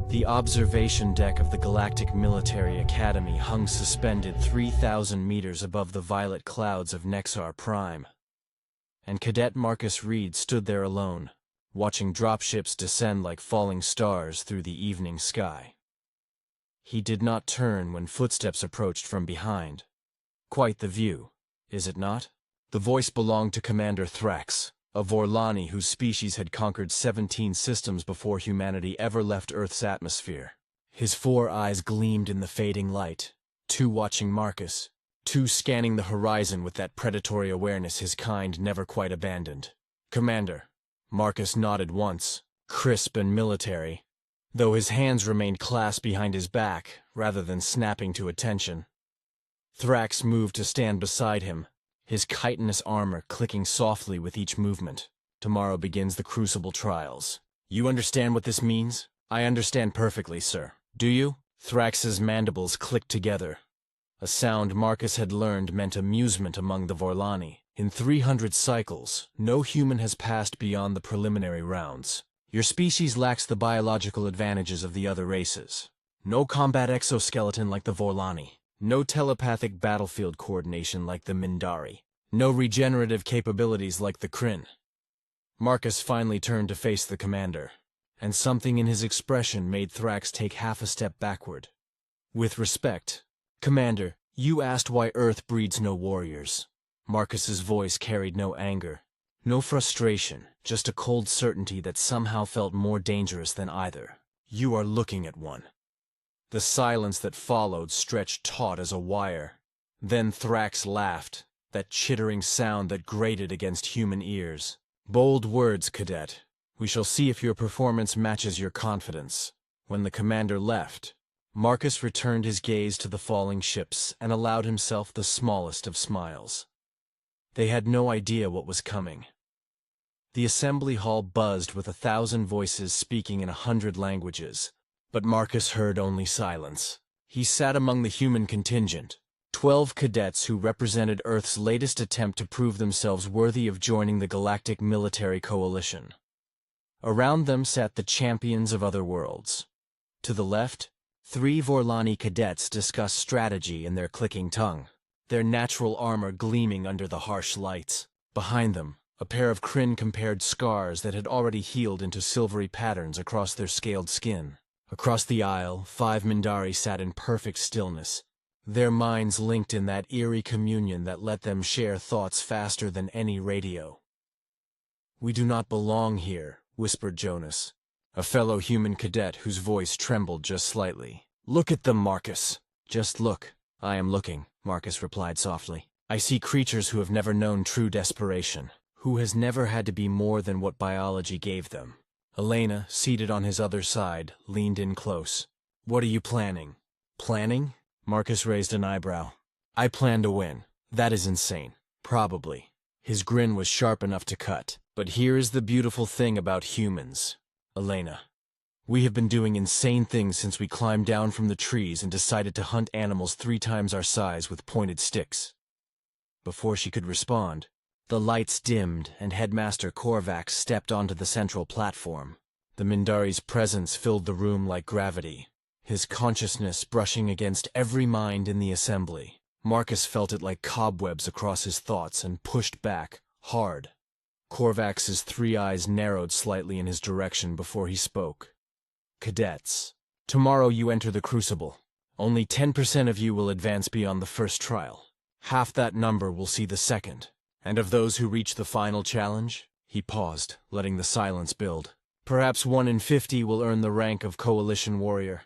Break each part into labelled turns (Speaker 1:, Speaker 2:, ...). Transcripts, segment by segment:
Speaker 1: The observation deck of the Galactic Military Academy hung suspended 3,000 meters above the violet clouds of Nexar Prime. And Cadet Marcus Reed stood there alone, watching dropships descend like falling stars through the evening sky. He did not turn when footsteps approached from behind. Quite the view, is it not? The voice belonged to Commander Thrax, a Vorlani whose species had conquered 17 systems before humanity ever left Earth's atmosphere. His 4 eyes gleamed in the fading light, 2 watching Marcus, 2 scanning the horizon with that predatory awareness his kind never quite abandoned. "Commander." Marcus nodded once, crisp and military, though his hands remained clasped behind his back rather than snapping to attention. Thrax moved to stand beside him, his chitinous armor clicking softly with each movement. "Tomorrow begins the Crucible Trials. You understand what this means?" "I understand perfectly, sir. Do you?" Thrax's mandibles clicked together. A sound Marcus had learned meant amusement among the Vorlani. In 300 cycles, no human has passed beyond the preliminary rounds. Your species lacks the biological advantages of the other races. No combat exoskeleton like the Vorlani. No telepathic battlefield coordination like the Mindari. No regenerative capabilities like the Kryn. Marcus finally turned to face the commander, and something in his expression made Thrax take half a step backward. "With respect, Commander, you asked why Earth breeds no warriors." Marcus's voice carried no anger, no frustration, just a cold certainty that somehow felt more dangerous than either. "You are looking at one." The silence that followed stretched taut as a wire. Then Thrax laughed, that chittering sound that grated against human ears. "Bold words, Cadet. We shall see if your performance matches your confidence." When the commander left, Marcus returned his gaze to the falling ships and allowed himself the smallest of smiles. They had no idea what was coming. The assembly hall buzzed with 1,000 voices speaking in 100 languages. But Marcus heard only silence. He sat among the human contingent, 12 cadets who represented Earth's latest attempt to prove themselves worthy of joining the Galactic Military Coalition. Around them sat the champions of other worlds. To the left, 3 Vorlani cadets discussed strategy in their clicking tongue, their natural armor gleaming under the harsh lights. Behind them, a pair of Kryn compared scars that had already healed into silvery patterns across their scaled skin. Across the aisle, 5 Mindari sat in perfect stillness, their minds linked in that eerie communion that let them share thoughts faster than any radio. "We do not belong here," whispered Jonas, a fellow human cadet whose voice trembled just slightly. "Look at them, Marcus." "Just look." "I am looking," Marcus replied softly. "I see creatures who have never known true desperation, who has never had to be more than what biology gave them." Elena, seated on his other side, leaned in close. "What are you planning?" "Planning?" Marcus raised an eyebrow. "I plan to win. That is insane." "Probably." His grin was sharp enough to cut. "But here is the beautiful thing about humans, Elena. We have been doing insane things since we climbed down from the trees and decided to hunt animals 3 times our size with pointed sticks." Before she could respond, the lights dimmed and Headmaster Korvax stepped onto the central platform. The Mindari's presence filled the room like gravity, his consciousness brushing against every mind in the assembly. Marcus felt it like cobwebs across his thoughts and pushed back, hard. Korvax's 3 eyes narrowed slightly in his direction before he spoke. "Cadets, tomorrow you enter the Crucible. Only 10% of you will advance beyond the first trial. Half that number will see the second. And of those who reach the final challenge," he paused, letting the silence build, "perhaps 1 in 50 will earn the rank of Coalition Warrior."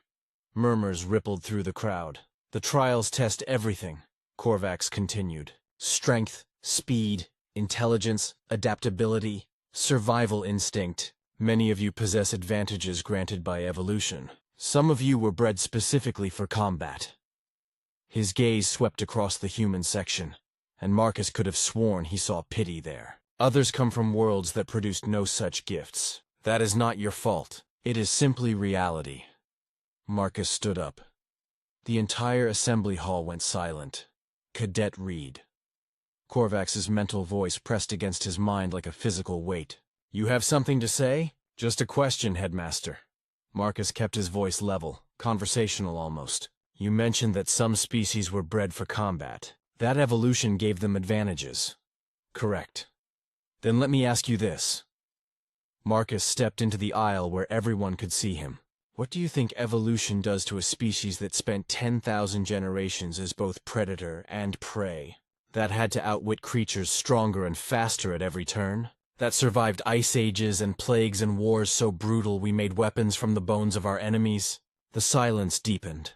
Speaker 1: Murmurs rippled through the crowd. "The trials test everything," Korvax continued. "Strength, speed, intelligence, adaptability, survival instinct. Many of you possess advantages granted by evolution. Some of you were bred specifically for combat." His gaze swept across the human section, and Marcus could have sworn he saw pity there. "Others come from worlds that produced no such gifts. That is not your fault. It is simply reality." Marcus stood up. The entire assembly hall went silent. Cadet Reed. Korvax's mental voice pressed against his mind like a physical weight. "You have something to say?" "Just a question, Headmaster." Marcus kept his voice level, conversational almost. You mentioned that some species were bred for combat. That evolution gave them advantages. Correct. Then let me ask you this. Marcus stepped into the aisle where everyone could see him. What do you think evolution does to a species that spent 10,000 generations as both predator and prey? That had to outwit creatures stronger and faster at every turn? That survived ice ages and plagues and wars so brutal we made weapons from the bones of our enemies? The silence deepened.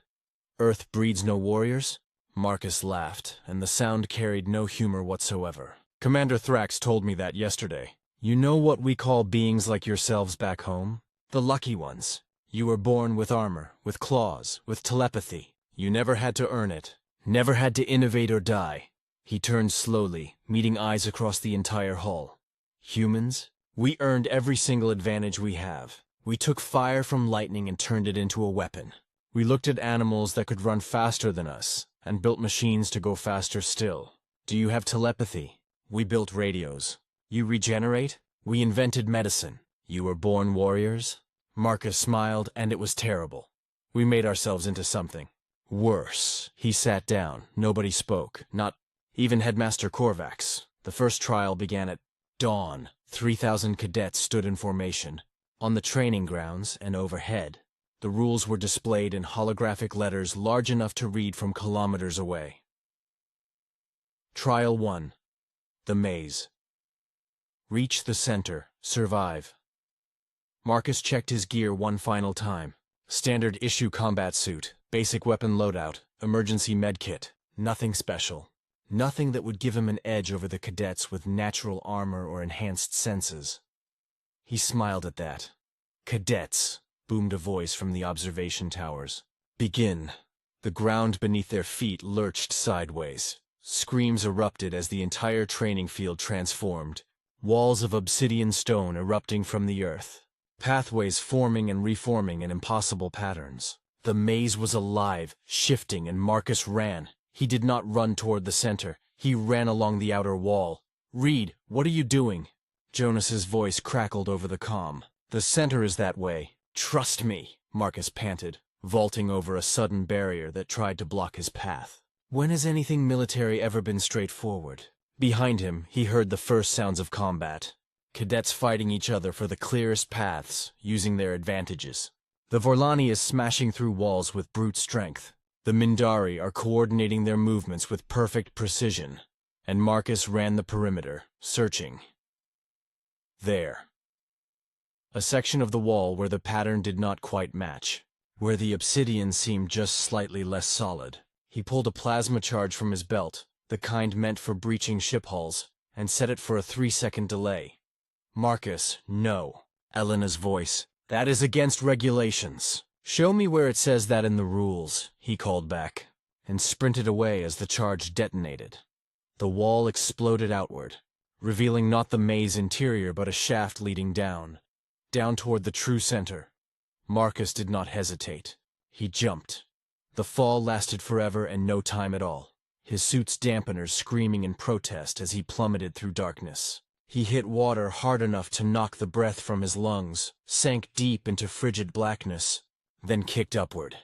Speaker 1: Earth breeds no warriors? Marcus laughed, and the sound carried no humor whatsoever. Commander Thrax told me that yesterday. You know what we call beings like yourselves back home? The lucky ones. You were born with armor, with claws, with telepathy. You never had to earn it. Never had to innovate or die. He turned slowly, meeting eyes across the entire hall. Humans? We earned every single advantage we have. We took fire from lightning and turned it into a weapon. We looked at animals that could run faster than us, and built machines to go faster still. Do you have telepathy? We built radios. You regenerate? We invented medicine. You were born warriors? Marcus smiled, and it was terrible. We made ourselves into something. Worse. He sat down. Nobody spoke. Not even Headmaster Korvax. The first trial began at dawn. 3,000 cadets stood in formation. On the training grounds and overhead, the rules were displayed in holographic letters large enough to read from kilometers away. Trial 1. The Maze. Reach the center. Survive. Marcus checked his gear one final time. Standard issue combat suit, basic weapon loadout, emergency medkit. Nothing special. Nothing that would give him an edge over the cadets with natural armor or enhanced senses. He smiled at that. Cadets, boomed a voice from the observation towers. Begin. The ground beneath their feet lurched sideways. Screams erupted as the entire training field transformed. Walls of obsidian stone erupting from the earth. Pathways forming and reforming in impossible patterns. The maze was alive, shifting, and Marcus ran. He did not run toward the center. He ran along the outer wall. Reed, what are you doing? Jonas's voice crackled over the comm. The center is that way. Trust me, Marcus panted, vaulting over a sudden barrier that tried to block his path. When has anything military ever been straightforward? Behind him, he heard the first sounds of combat. Cadets fighting each other for the clearest paths, using their advantages. The Vorlani is smashing through walls with brute strength. The Mindari are coordinating their movements with perfect precision. And Marcus ran the perimeter, searching. There. A section of the wall where the pattern did not quite match. Where the obsidian seemed just slightly less solid. He pulled a plasma charge from his belt, the kind meant for breaching ship hulls, and set it for a 3-second delay. Marcus, no. Elena's voice. That is against regulations. Show me where it says that in the rules, he called back, and sprinted away as the charge detonated. The wall exploded outward, revealing not the maze interior but a shaft leading down toward the true center. Marcus did not hesitate. He jumped. The fall lasted forever and no time at all, his suit's dampeners screaming in protest as he plummeted through darkness. He hit water hard enough to knock the breath from his lungs, sank deep into frigid blackness, then kicked upward.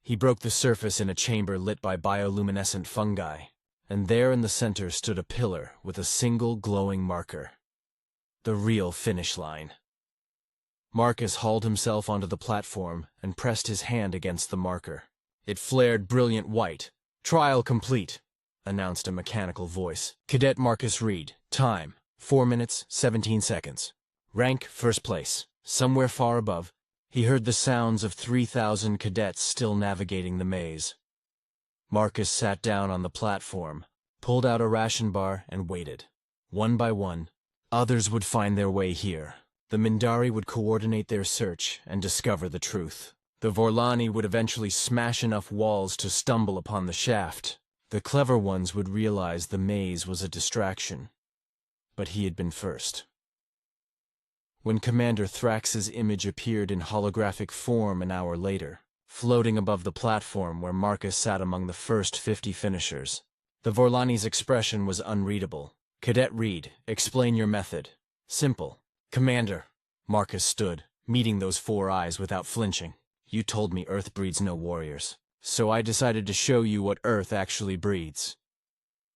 Speaker 1: He broke the surface in a chamber lit by bioluminescent fungi, and there in the center stood a pillar with a single glowing marker. The real finish line. Marcus hauled himself onto the platform and pressed his hand against the marker. It flared brilliant white. Trial complete, announced a mechanical voice. Cadet Marcus Reed. Time, 4 minutes, 17 seconds. Rank, first place. Somewhere far above, he heard the sounds of 3,000 cadets still navigating the maze. Marcus sat down on the platform, pulled out a ration bar, and waited. One by one, others would find their way here. The Mindari would coordinate their search and discover the truth. The Vorlani would eventually smash enough walls to stumble upon the shaft. The clever ones would realize the maze was a distraction. But he had been first. When Commander Thrax's image appeared in holographic form an hour later, floating above the platform where Marcus sat among the first 50 finishers, the Vorlani's expression was unreadable. Cadet Reed, explain your method. Simple. Commander. Marcus stood, meeting those four eyes without flinching. You told me Earth breeds no warriors, so I decided to show you what Earth actually breeds.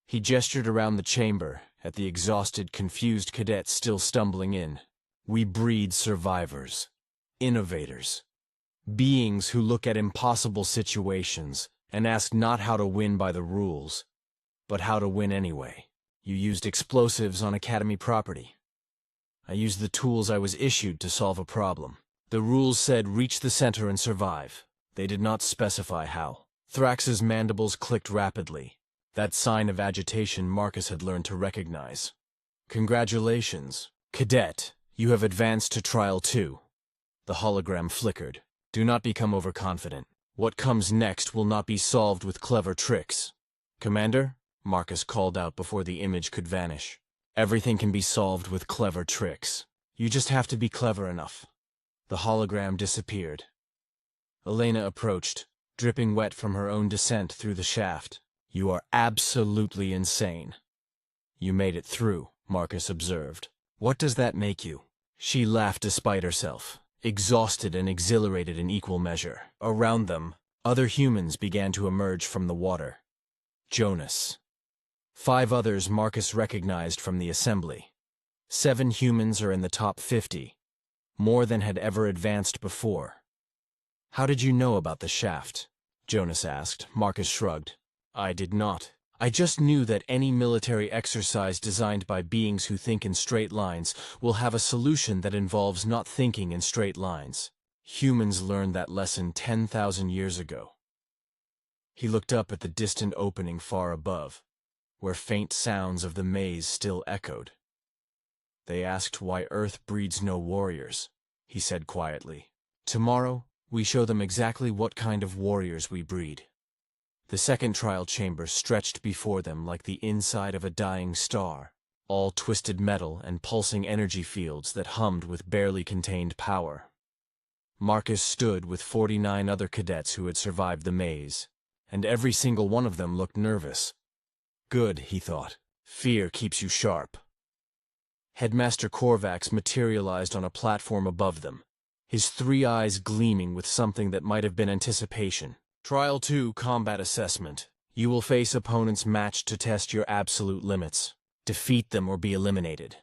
Speaker 1: He gestured around the chamber, at the exhausted, confused cadets still stumbling in. We breed survivors, innovators, beings who look at impossible situations and ask not how to win by the rules, but how to win anyway. You used explosives on Academy property. I used the tools I was issued to solve a problem. The rules said reach the center and survive. They did not specify how. Thrax's mandibles clicked rapidly, that sign of agitation Marcus had learned to recognize. Congratulations, Cadet. You have advanced to Trial 2. The hologram flickered. Do not become overconfident. What comes next will not be solved with clever tricks. Commander? Marcus called out before the image could vanish. Everything can be solved with clever tricks. You just have to be clever enough. The hologram disappeared. Elena approached, dripping wet from her own descent through the shaft. You are absolutely insane. You made it through, Marcus observed. What does that make you? She laughed despite herself, exhausted and exhilarated in equal measure. Around them, other humans began to emerge from the water. Jonas. 5 others Marcus recognized from the assembly. 7 humans are in the top 50, more than had ever advanced before. How did you know about the shaft? Jonas asked. Marcus shrugged. I did not. I just knew that any military exercise designed by beings who think in straight lines will have a solution that involves not thinking in straight lines. Humans learned that lesson 10,000 years ago. He looked up at the distant opening far above, where faint sounds of the maze still echoed. They asked why Earth breeds no warriors, he said quietly. Tomorrow, we show them exactly what kind of warriors we breed. The second trial chamber stretched before them like the inside of a dying star, all twisted metal and pulsing energy fields that hummed with barely contained power. Marcus stood with 49 other cadets who had survived the maze, and every single one of them looked nervous. Good, he thought. Fear keeps you sharp. Headmaster Korvax materialized on a platform above them, his 3 eyes gleaming with something that might have been anticipation. Trial 2 Combat Assessment. You will face opponents matched to test your absolute limits. Defeat them or be eliminated.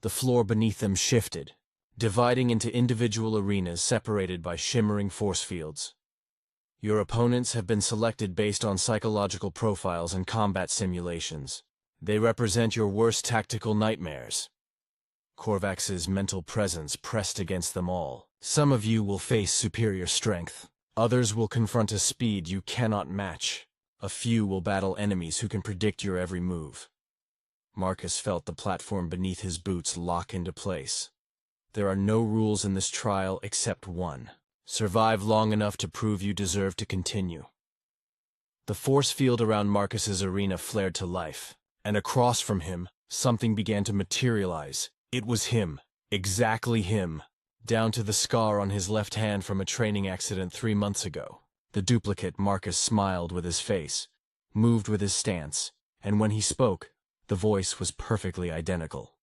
Speaker 1: The floor beneath them shifted, dividing into individual arenas separated by shimmering force fields. Your opponents have been selected based on psychological profiles and combat simulations. They represent your worst tactical nightmares. Korvax's mental presence pressed against them all. Some of you will face superior strength. Others will confront a speed you cannot match. A few will battle enemies who can predict your every move. Marcus felt the platform beneath his boots lock into place. There are no rules in this trial except one. Survive long enough to prove you deserve to continue. The force field around Marcus's arena flared to life, and across from him, something began to materialize. It was him. Exactly him. Down to the scar on his left hand from a training accident 3 months ago. The duplicate Marcus smiled with his face, moved with his stance, and when he spoke, the voice was perfectly identical.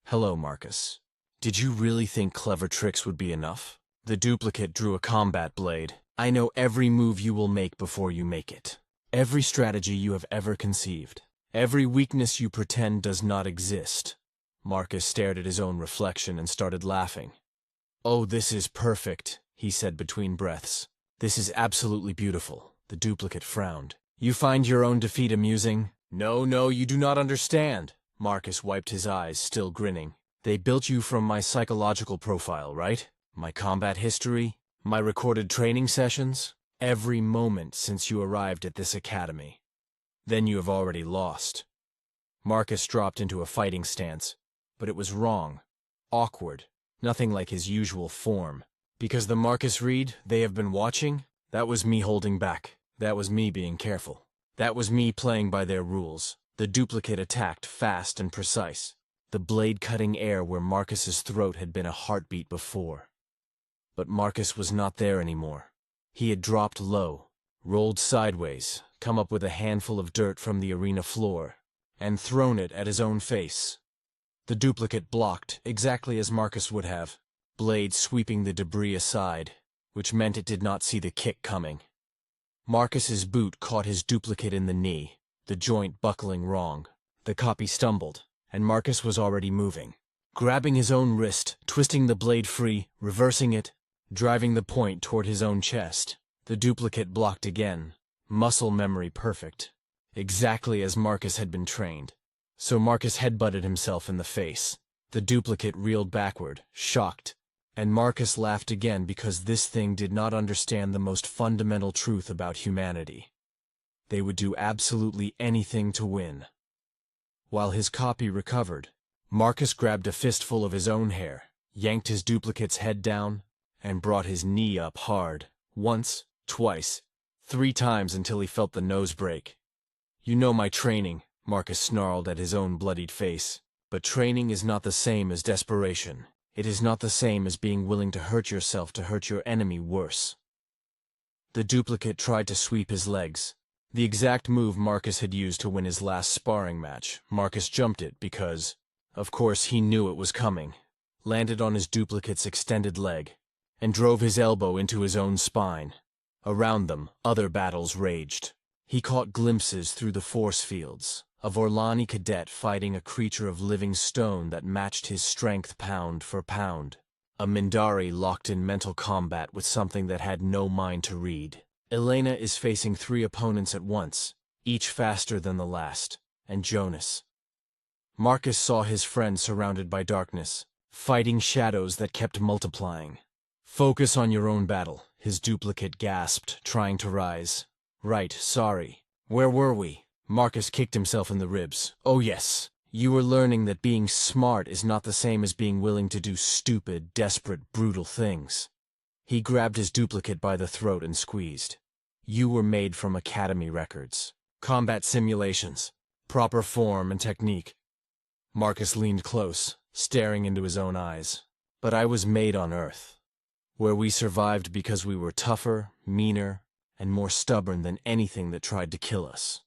Speaker 1: Hello, Marcus. Did you really think clever tricks would be enough? The duplicate drew a combat blade. I know every move you will make before you make it. Every strategy you have ever conceived. Every weakness you pretend does not exist. Marcus stared at his own reflection and started laughing. Oh, this is perfect, he said between breaths. This is absolutely beautiful. The duplicate frowned. You find your own defeat amusing? No, you do not understand. Marcus wiped his eyes, still grinning. They built you from my psychological profile, right? My combat history? My recorded training sessions? Every moment since you arrived at this academy. Then you have already lost. Marcus dropped into a fighting stance, but it was wrong. Awkward. Nothing like his usual form. Because the Marcus Reed they have been watching, that was me holding back. That was me being careful. That was me playing by their rules. The duplicate attacked fast and precise. The blade cutting air where Marcus's throat had been a heartbeat before. But Marcus was not there anymore. He had dropped low, rolled sideways, come up with a handful of dirt from the arena floor, and thrown it at his own face. The duplicate blocked, exactly as Marcus would have. blade sweeping the debris aside, which meant it did not see the kick coming. Marcus's boot caught his duplicate in the knee, the joint buckling wrong. The copy stumbled, and Marcus was already moving. Grabbing his own wrist, twisting the blade free, reversing it, driving the point toward his own chest. The duplicate blocked again, muscle memory perfect, exactly as Marcus had been trained. So Marcus headbutted himself in the face. The duplicate reeled backward, shocked, and Marcus laughed again because this thing did not understand the most fundamental truth about humanity. They would do absolutely anything to win. While his copy recovered, Marcus grabbed a fistful of his own hair, yanked his duplicate's head down, and brought his knee up hard, once, twice, 3 times until he felt the nose break. "You know my training," Marcus snarled at his own bloodied face. "But training is not the same as desperation. It is not the same as being willing to hurt yourself to hurt your enemy worse." The duplicate tried to sweep his legs, the exact move Marcus had used to win his last sparring match. Marcus jumped it because, of course, he knew it was coming, landed on his duplicate's extended leg, and drove his elbow into his own spine. Around them, other battles raged. He caught glimpses through the force fields, a Vorlani cadet fighting a creature of living stone that matched his strength pound for pound. A Mindari locked in mental combat with something that had no mind to read. Elena is facing 3 opponents at once, each faster than the last, and Jonas. Marcus saw his friend surrounded by darkness, fighting shadows that kept multiplying. "Focus on your own battle," his duplicate gasped, trying to rise. "Right, sorry. Where were we?" Marcus kicked himself in the ribs. "Oh yes, you were learning that being smart is not the same as being willing to do stupid, desperate, brutal things." He grabbed his duplicate by the throat and squeezed. "You were made from Academy records. Combat simulations. Proper form and technique." Marcus leaned close, staring into his own eyes. "But I was made on Earth, where we survived because we were tougher, meaner, and more stubborn than anything that tried to kill us."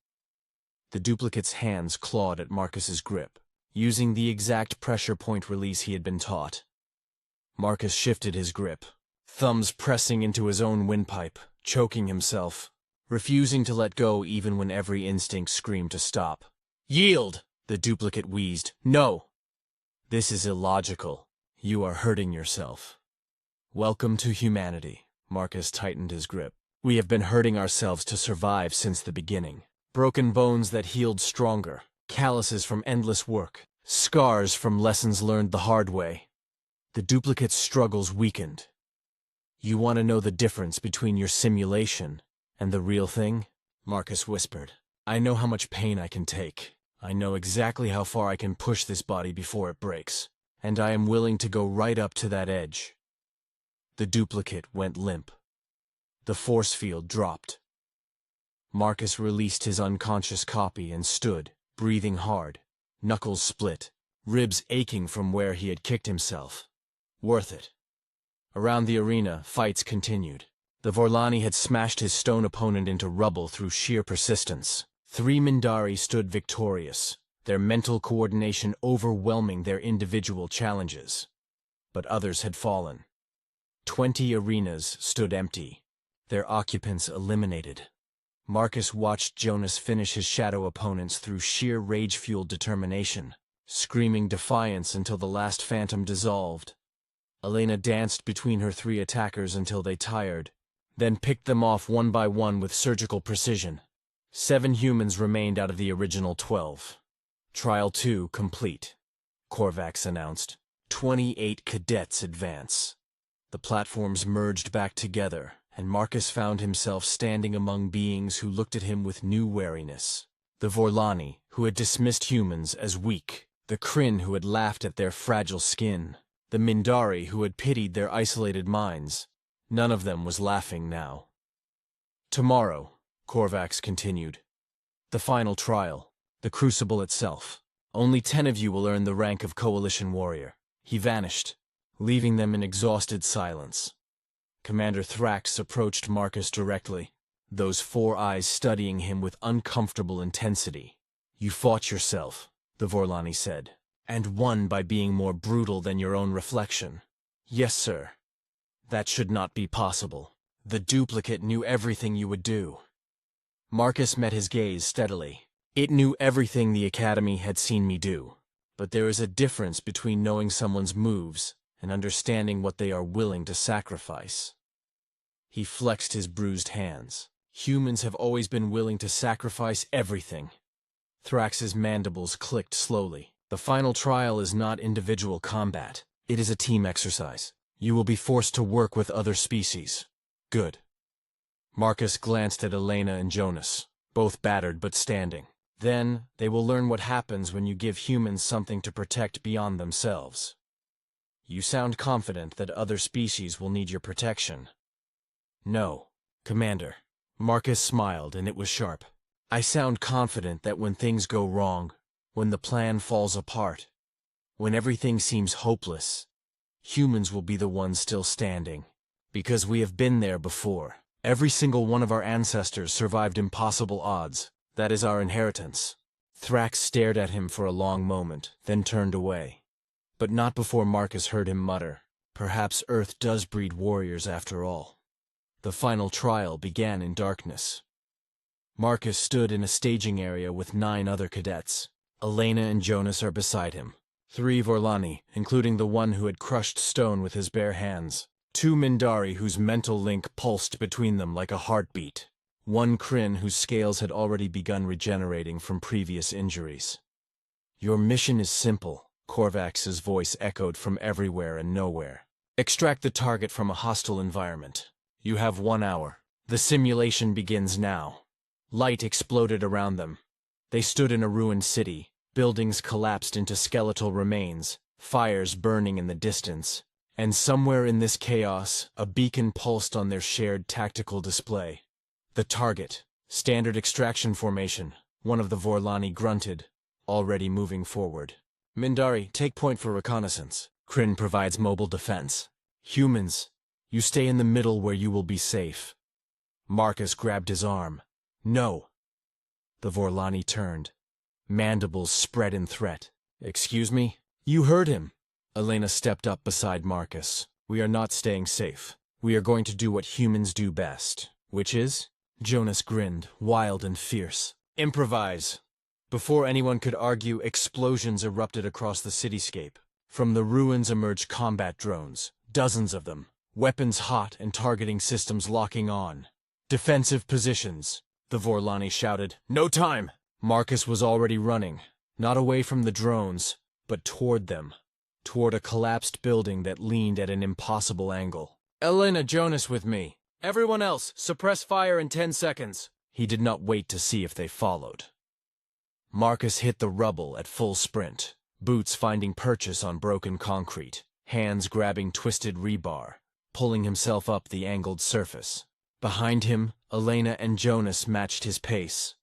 Speaker 1: The duplicate's hands clawed at Marcus's grip, using the exact pressure point release he had been taught. Marcus shifted his grip, thumbs pressing into his own windpipe, choking himself, refusing to let go even when every instinct screamed to stop. "Yield!" the duplicate wheezed. "No! This is illogical. You are hurting yourself." "Welcome to humanity." Marcus tightened his grip. "We have been hurting ourselves to survive since the beginning. Broken bones that healed stronger, calluses from endless work, scars from lessons learned the hard way." The duplicate's struggles weakened. "You want to know the difference between your simulation and the real thing?" Marcus whispered. "I know how much pain I can take. I know exactly how far I can push this body before it breaks, and I am willing to go right up to that edge." The duplicate went limp. The force field dropped. Marcus released his unconscious copy and stood, breathing hard, knuckles split, ribs aching from where he had kicked himself. Worth it. Around the arena, fights continued. The Vorlani had smashed his stone opponent into rubble through sheer persistence. 3 Mindari stood victorious, their mental coordination overwhelming their individual challenges. But others had fallen. 20 arenas stood empty, their occupants eliminated. Marcus watched Jonas finish his shadow opponents through sheer rage-fueled determination, screaming defiance until the last phantom dissolved. Elena danced between her 3 attackers until they tired, then picked them off one by one with surgical precision. 7 humans remained out of the original 12. Trial 2 complete, Korvax announced. 28 cadets advance. The platforms merged back together, and Marcus found himself standing among beings who looked at him with new wariness. The Vorlani, who had dismissed humans as weak, the Kryn who had laughed at their fragile skin, the Mindari who had pitied their isolated minds. None of them was laughing now. "Tomorrow," Korvax continued, "the final trial, the Crucible itself. Only 10 of you will earn the rank of Coalition Warrior." He vanished, leaving them in exhausted silence. Commander Thrax approached Marcus directly, those 4 eyes studying him with uncomfortable intensity. "You fought yourself," the Vorlani said, "and won by being more brutal than your own reflection. Yes, sir. That should not be possible. The duplicate knew everything you would do. Marcus met his gaze steadily. It knew everything the Academy had seen me do. But there is a difference between knowing someone's moves and understanding what they are willing to sacrifice. He flexed his bruised hands. Humans have always been willing to sacrifice everything. Thrax's mandibles clicked slowly. The final trial is not individual combat. It is a team exercise. You will be forced to work with other species. Good. Marcus glanced at Elena and Jonas, both battered but standing. Then, they will learn what happens when you give humans something to protect beyond themselves. You sound confident that other species will need your protection. No, Commander. Marcus smiled, and it was sharp. I sound confident that when things go wrong, when the plan falls apart, when everything seems hopeless, humans will be the ones still standing. Because we have been there before. Every single one of our ancestors survived impossible odds. That is our inheritance. Thrax stared at him for a long moment, then turned away. But not before Marcus heard him mutter, "Perhaps Earth does breed warriors after all." The final trial began in darkness. Marcus stood in a staging area with 9 other cadets. Elena and Jonas are beside him. 3 Vorlani, including the one who had crushed stone with his bare hands. 2 Mindari whose mental link pulsed between them like a heartbeat. 1 Kryn whose scales had already begun regenerating from previous injuries. Your mission is simple, Korvax's voice echoed from everywhere and nowhere. Extract the target from a hostile environment. You have 1 hour. The simulation begins now. Light exploded around them. They stood in a ruined city. Buildings collapsed into skeletal remains, fires burning in the distance. And somewhere in this chaos, a beacon pulsed on their shared tactical display. The target. Standard extraction formation. One of the Vorlani grunted, already moving forward. Mindari, take point for reconnaissance. Kryn provides mobile defense. Humans, you stay in the middle where you will be safe. Marcus grabbed his arm. No. The Vorlani turned. Mandibles spread in threat. Excuse me? You heard him. Elena stepped up beside Marcus. We are not staying safe. We are going to do what humans do best. Which is? Jonas grinned, wild and fierce. Improvise. Before anyone could argue, explosions erupted across the cityscape. From the ruins emerged combat drones, dozens of them, weapons hot and targeting systems locking on. Defensive positions, the Vorlani shouted. No time! Marcus was already running, not away from the drones, but toward them, toward a collapsed building that leaned at an impossible angle. Elena, Jonas with me. Everyone else, suppress fire in 10 seconds. He did not wait to see if they followed. Marcus hit the rubble at full sprint, boots finding purchase on broken concrete, hands grabbing twisted rebar, pulling himself up the angled surface. Behind him, Elena and Jonas matched his pace.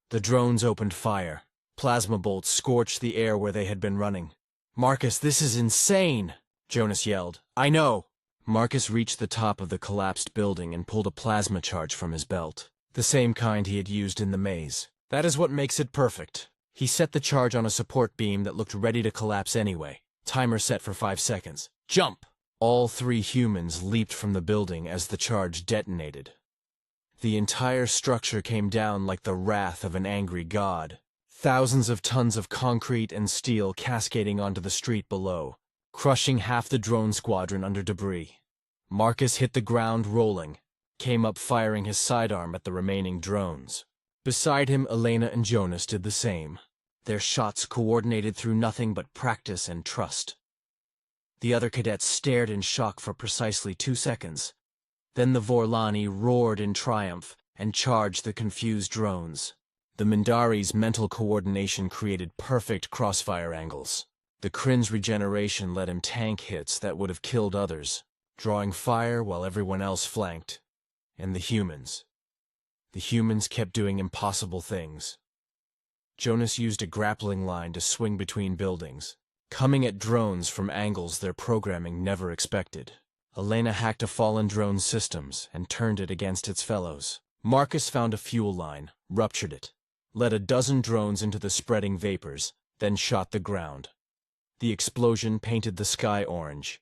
Speaker 1: The drones opened fire. Plasma bolts scorched the air where they had been running. Marcus, this is insane! Jonas yelled. I know! Marcus reached the top of the collapsed building and pulled a plasma charge from his belt. The same kind he had used in the maze. That is what makes it perfect. He set the charge on a support beam that looked ready to collapse anyway. Timer set for 5 seconds. Jump! All 3 humans leaped from the building as the charge detonated. The entire structure came down like the wrath of an angry god. Thousands of tons of concrete and steel cascading onto the street below, crushing half the drone squadron under debris. Marcus hit the ground rolling, came up firing his sidearm at the remaining drones. Beside him, Elena and Jonas did the same. Their shots coordinated through nothing but practice and trust. The other cadets stared in shock for precisely 2 seconds. Then the Vorlani roared in triumph and charged the confused drones. The Mindari's mental coordination created perfect crossfire angles. The Kryn's regeneration let him tank hits that would have killed others, drawing fire while everyone else flanked. And the humans. The humans kept doing impossible things. Jonas used a grappling line to swing between buildings, coming at drones from angles their programming never expected. Elena hacked a fallen drone's systems and turned it against its fellows. Marcus found a fuel line, ruptured it, led a dozen drones into the spreading vapors, then shot the ground. The explosion painted the sky orange.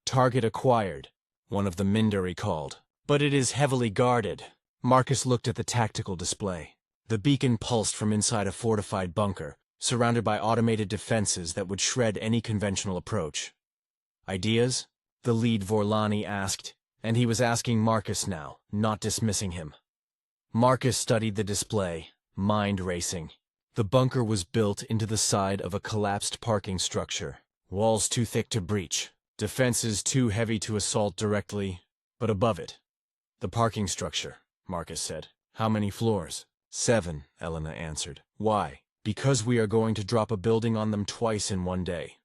Speaker 1: "Target acquired," one of the Mindari called. "But it is heavily guarded." Marcus looked at the tactical display. The beacon pulsed from inside a fortified bunker, surrounded by automated defenses that would shred any conventional approach. "Ideas?" the lead Vorlani asked, and he was asking Marcus now, not dismissing him. Marcus studied the display, mind racing. The bunker was built into the side of a collapsed parking structure. Walls too thick to breach, defenses too heavy to assault directly, but above it. "The parking structure," Marcus said. "How many floors?" "7, Elena answered. "Why?" "Because we are going to drop a building on them twice in one day."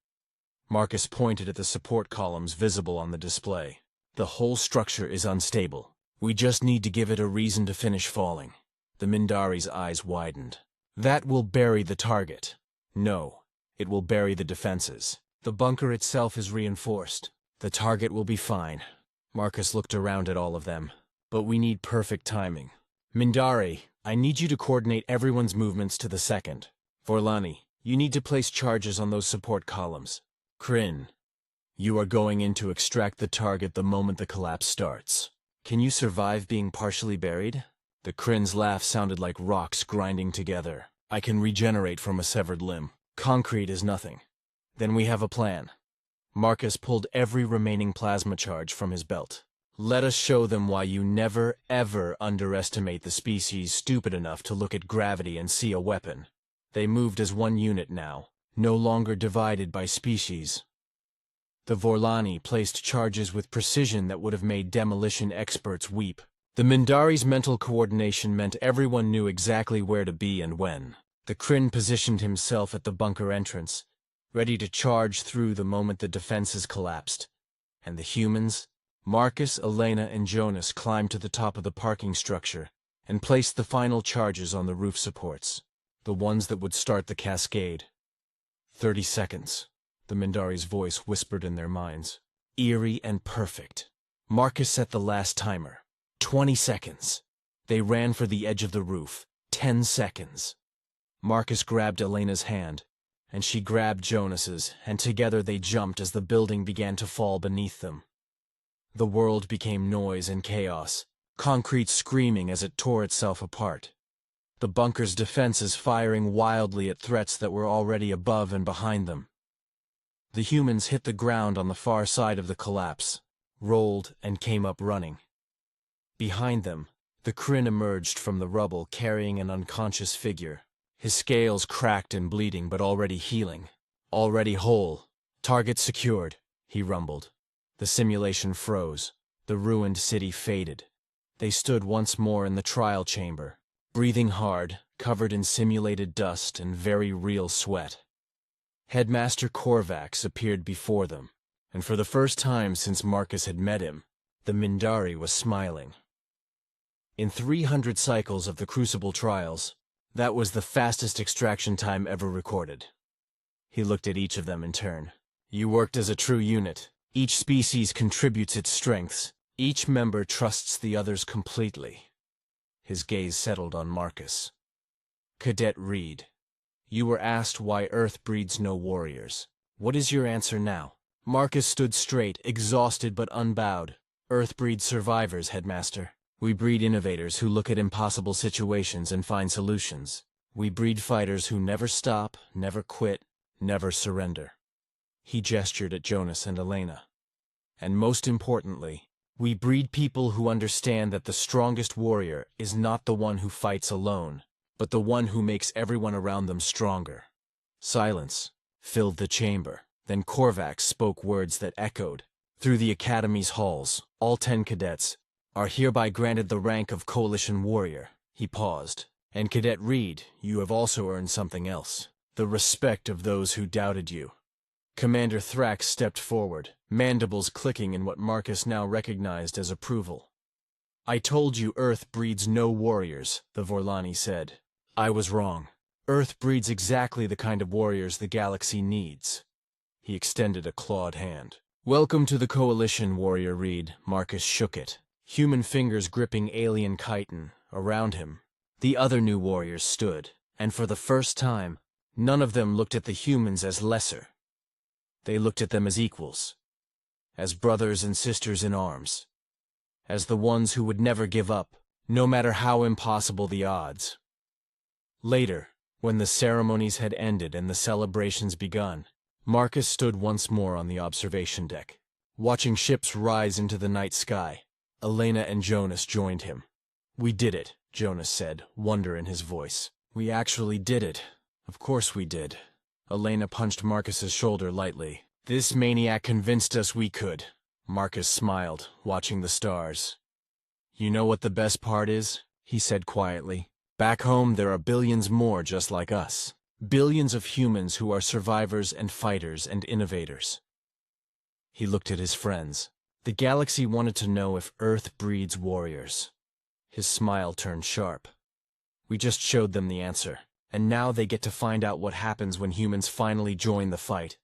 Speaker 1: Marcus pointed at the support columns visible on the display. "The whole structure is unstable. We just need to give it a reason to finish falling." The Mindari's eyes widened. "That will bury the target." "No, it will bury the defenses. The bunker itself is reinforced. The target will be fine." Marcus looked around at all of them. "But we need perfect timing. Mindari, I need you to coordinate everyone's movements to the second. Vorlani, you need to place charges on those support columns. Kryn, you are going in to extract the target the moment the collapse starts. Can you survive being partially buried?" The Kryn's laugh sounded like rocks grinding together. "I can regenerate from a severed limb. Concrete is nothing." "Then we have a plan." Marcus pulled every remaining plasma charge from his belt. "Let us show them why you never, ever underestimate the species stupid enough to look at gravity and see a weapon." They moved as one unit now, no longer divided by species. The Vorlani placed charges with precision that would have made demolition experts weep. The Mindari's mental coordination meant everyone knew exactly where to be and when. The Kryn positioned himself at the bunker entrance, ready to charge through the moment the defenses collapsed. And the humans, Marcus, Elena, and Jonas, climbed to the top of the parking structure and placed the final charges on the roof supports, the ones that would start the cascade. 30 seconds, the Mindari's voice whispered in their minds. Eerie and perfect. Marcus set the last timer. 20 seconds. They ran for the edge of the roof. 10 seconds. Marcus grabbed Elena's hand, and she grabbed Jonas's, and together they jumped as the building began to fall beneath them. The world became noise and chaos, concrete screaming as it tore itself apart. The bunker's defenses firing wildly at threats that were already above and behind them. The humans hit the ground on the far side of the collapse, rolled, and came up running. Behind them, the Kryn emerged from the rubble carrying an unconscious figure. His scales cracked and bleeding, but already healing. Already whole. "Target secured," he rumbled. The simulation froze. The ruined city faded. They stood once more in the trial chamber, breathing hard, covered in simulated dust and very real sweat. Headmaster Korvax appeared before them, and for the first time since Marcus had met him, the Mindari was smiling. In 300 cycles of the Crucible Trials, that was the fastest extraction time ever recorded. He looked at each of them in turn. "You worked as a true unit. Each species contributes its strengths. Each member trusts the others completely." His gaze settled on Marcus. "Cadet Reed, you were asked why Earth breeds no warriors. What is your answer now?" Marcus stood straight, exhausted but unbowed. "Earth breeds survivors, Headmaster. We breed innovators who look at impossible situations and find solutions. We breed fighters who never stop, never quit, never surrender." He gestured at Jonas and Elena. "And most importantly, we breed people who understand that the strongest warrior is not the one who fights alone, but the one who makes everyone around them stronger." Silence filled the chamber. Then Korvax spoke words that echoed through the Academy's halls. "All 10 cadets are hereby granted the rank of Coalition Warrior." He paused. "And Cadet Reed, you have also earned something else. The respect of those who doubted you." Commander Thrax stepped forward, mandibles clicking in what Marcus now recognized as approval. "I told you Earth breeds no warriors," the Vorlani said. "I was wrong. Earth breeds exactly the kind of warriors the galaxy needs." He extended a clawed hand. "Welcome to the Coalition, Warrior Reed." Marcus shook it, human fingers gripping alien chitin. Around him, the other new warriors stood, and for the first time, none of them looked at the humans as lesser. They looked at them as equals. as brothers and sisters in arms, as the ones who would never give up, no matter how impossible the odds. Later, when the ceremonies had ended and the celebrations begun, Marcus stood once more on the observation deck, watching ships rise into the night sky. Elena and Jonas joined him. "We did it," Jonas said, wonder in his voice. "We actually did it. Of course we did." Elena punched Marcus's shoulder lightly. "This maniac convinced us we could." Marcus smiled, watching the stars. "You know what the best part is?" he said quietly. "Back home there are billions more just like us. Billions of humans who are survivors and fighters and innovators." He looked at his friends. The galaxy wanted to know if Earth breeds warriors. His smile turned sharp. "We just showed them the answer, and now they get to find out what happens when humans finally join the fight."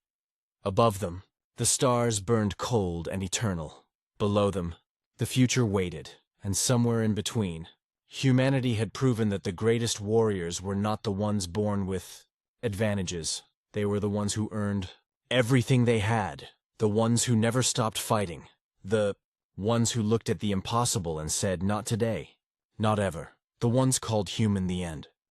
Speaker 1: Above them, the stars burned cold and eternal. Below them, the future waited, and somewhere in between, humanity had proven that the greatest warriors were not the ones born with advantages. They were the ones who earned everything they had, the ones who never stopped fighting, the ones who looked at the impossible and said, "Not today, not ever," the ones called human the end.